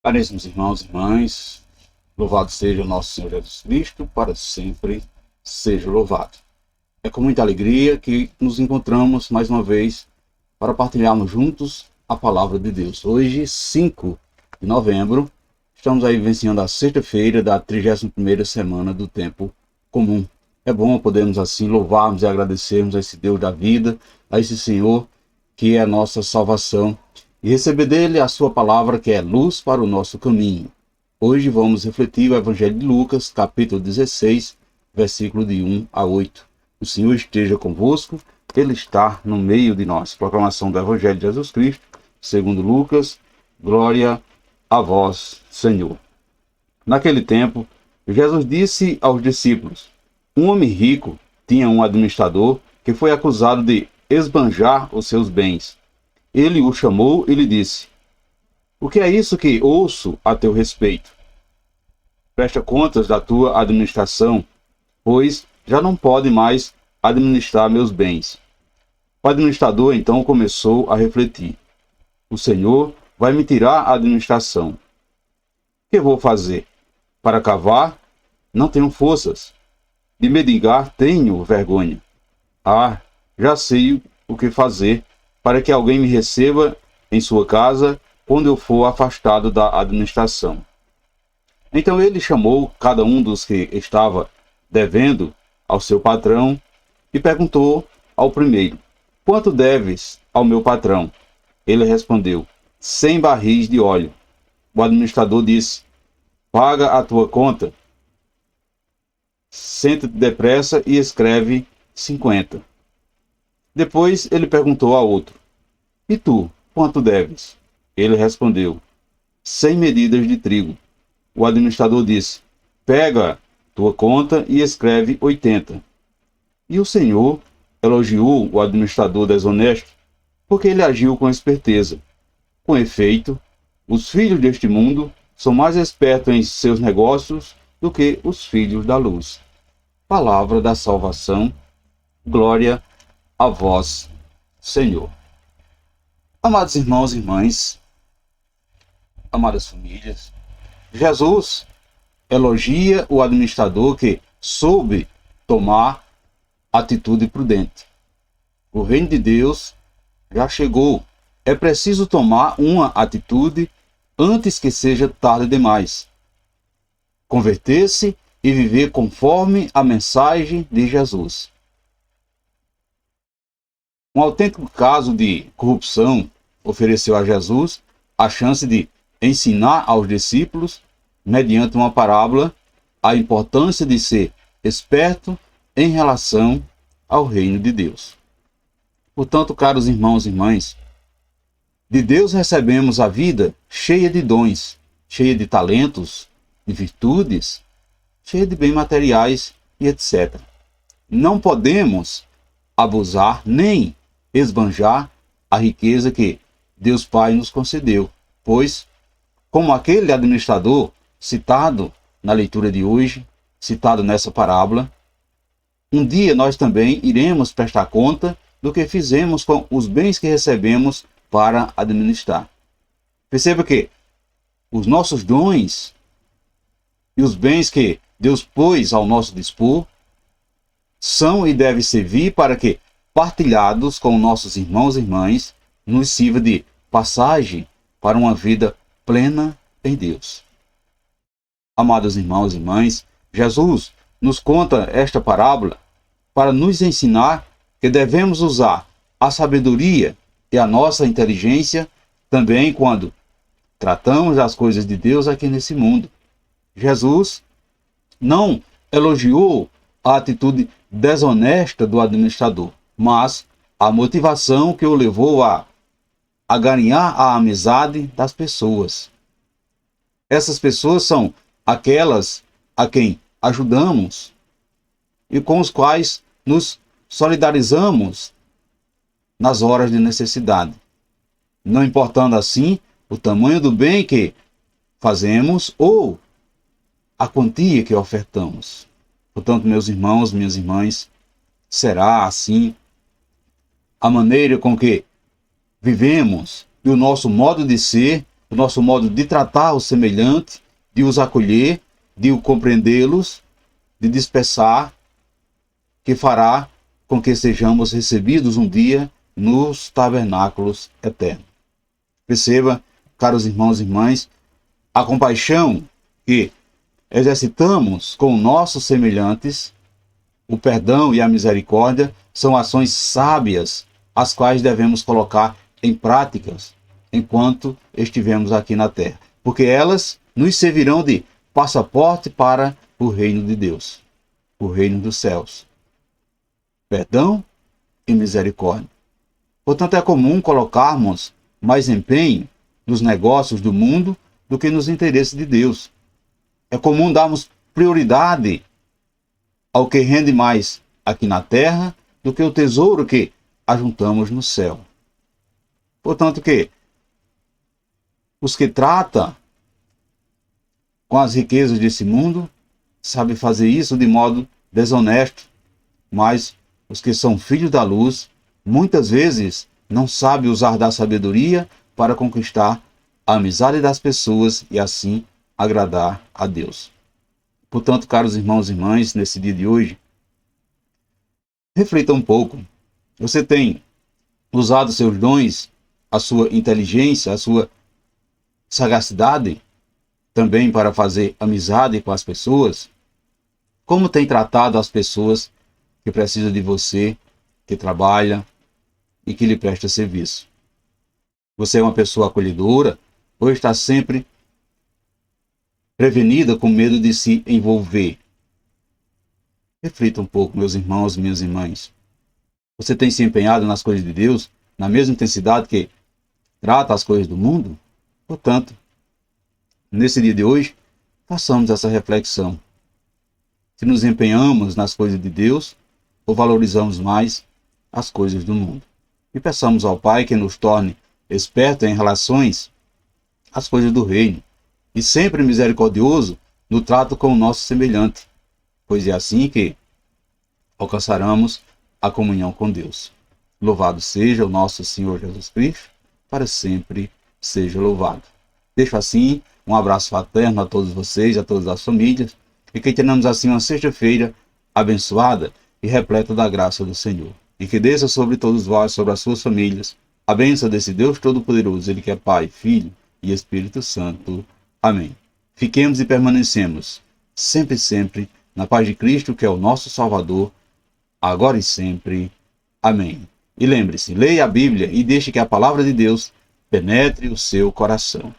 Caríssimos irmãos e irmãs, louvado seja o nosso Senhor Jesus Cristo, para sempre seja louvado. É com muita alegria que nos encontramos mais uma vez para partilharmos juntos a palavra de Deus. Hoje, 5 de novembro, estamos aí vivenciando a sexta-feira da 31ª semana do tempo comum. É bom podermos assim louvarmos e agradecermos a esse Deus da vida, a esse Senhor que é a nossa salvação, e receber dele a sua palavra, que é luz para o nosso caminho. Hoje vamos refletir o Evangelho de Lucas, capítulo 16, versículo de 1 a 8. O Senhor esteja convosco, Ele está no meio de nós. Proclamação do Evangelho de Jesus Cristo, segundo Lucas. Glória a vós, Senhor. Naquele tempo, Jesus disse aos discípulos: um homem rico tinha um administrador que foi acusado de esbanjar os seus bens. Ele o chamou e lhe disse: o que é isso que ouço a teu respeito? Presta contas da tua administração, pois já não pode mais administrar meus bens. O administrador então começou a refletir: o Senhor vai me tirar a administração. O que vou fazer? Para cavar, não tenho forças. De mendigar, tenho vergonha. Já sei o que fazer para que alguém me receba em sua casa quando eu for afastado da administração. Então ele chamou cada um dos que estava devendo ao seu patrão e perguntou ao primeiro: quanto deves ao meu patrão? Ele respondeu: 100 barris de óleo. O administrador disse: paga a tua conta. Senta-te depressa e escreve 50. Depois ele perguntou a outro: e tu, quanto deves? Ele respondeu: 100 medidas de trigo. O administrador disse: pega tua conta e escreve 80. E o Senhor elogiou o administrador desonesto, porque ele agiu com esperteza. Com efeito, os filhos deste mundo são mais espertos em seus negócios do que os filhos da luz. Palavra da salvação. Glória a vós, Senhor. Amados irmãos e irmãs, amadas famílias, Jesus elogia o administrador que soube tomar atitude prudente. O reino de Deus já chegou. É preciso tomar uma atitude antes que seja tarde demais. Converter-se e viver conforme a mensagem de Jesus. Um autêntico caso de corrupção ofereceu a Jesus a chance de ensinar aos discípulos, mediante uma parábola, a importância de ser esperto em relação ao reino de Deus. Portanto, caros irmãos e irmãs, de Deus recebemos a vida cheia de dons, cheia de talentos, de virtudes, cheia de bens materiais e etc. Não podemos abusar nem esbanjar a riqueza que Deus Pai nos concedeu, pois, como aquele administrador citado na leitura de hoje, citado nessa parábola, um dia nós também iremos prestar conta do que fizemos com os bens que recebemos para administrar. Perceba que os nossos dons e os bens que Deus pôs ao nosso dispor são e devem servir para que, partilhados com nossos irmãos e irmãs, nos sirva de passagem para uma vida plena em Deus. Amados irmãos e irmãs, Jesus nos conta esta parábola para nos ensinar que devemos usar a sabedoria e a nossa inteligência também quando tratamos das coisas de Deus aqui nesse mundo. Jesus não elogiou a atitude desonesta do administrador, mas a motivação que o levou a ganhar a amizade das pessoas. Essas pessoas são aquelas a quem ajudamos e com os quais nos solidarizamos nas horas de necessidade, não importando assim o tamanho do bem que fazemos ou a quantia que ofertamos. Portanto, meus irmãos, minhas irmãs, será assim a maneira com que vivemos e o nosso modo de ser o nosso modo de tratar o semelhante, de os acolher, de o compreendê-los, de dispersar, que fará com que sejamos recebidos um dia nos tabernáculos eternos. Perceba, caros irmãos e irmãs, a compaixão que exercitamos com nossos semelhantes, o perdão e a misericórdia são ações sábias, as quais devemos colocar em práticas enquanto estivermos aqui na terra, porque elas nos servirão de passaporte para o reino de Deus, o reino dos céus. Perdão e misericórdia. Portanto, é comum colocarmos mais empenho nos negócios do mundo do que nos interesses de Deus. É comum darmos prioridade ao que rende mais aqui na terra do que o tesouro que ajuntamos no céu. Portanto, que os que tratam com as riquezas desse mundo sabem fazer isso de modo desonesto, mas os que são filhos da luz muitas vezes não sabem usar da sabedoria para conquistar a amizade das pessoas e assim agradar a Deus. Portanto, caros irmãos e irmãs, nesse dia de hoje, reflita um pouco. Você tem usado seus dons, a sua inteligência, a sua sagacidade também para fazer amizade com as pessoas? Como tem tratado as pessoas que precisam de você, que trabalha e que lhe presta serviço? Você é uma pessoa acolhedora ou está sempre prevenida com medo de se envolver? Reflita um pouco, meus irmãos e minhas irmãs. Você tem se empenhado nas coisas de Deus na mesma intensidade que trata as coisas do mundo? Portanto, nesse dia de hoje, façamos essa reflexão. Se nos empenhamos nas coisas de Deus ou valorizamos mais as coisas do mundo? E peçamos ao Pai que nos torne espertos em relações às coisas do reino e sempre misericordioso no trato com o nosso semelhante, pois é assim que alcançaremos a comunhão com Deus. Louvado seja o nosso Senhor Jesus Cristo, para sempre seja louvado. Deixo assim um abraço fraterno a todos vocês, a todas as famílias, e que tenhamos assim uma sexta-feira abençoada e repleta da graça do Senhor. E que desça sobre todos vós, sobre as suas famílias, a bênção desse Deus Todo-Poderoso, Ele que é Pai, Filho e Espírito Santo. Amém. Fiquemos e permanecemos sempre, sempre na paz de Cristo, que é o nosso Salvador, agora e sempre. Amém. E lembre-se, leia a Bíblia e deixe que a palavra de Deus penetre o seu coração.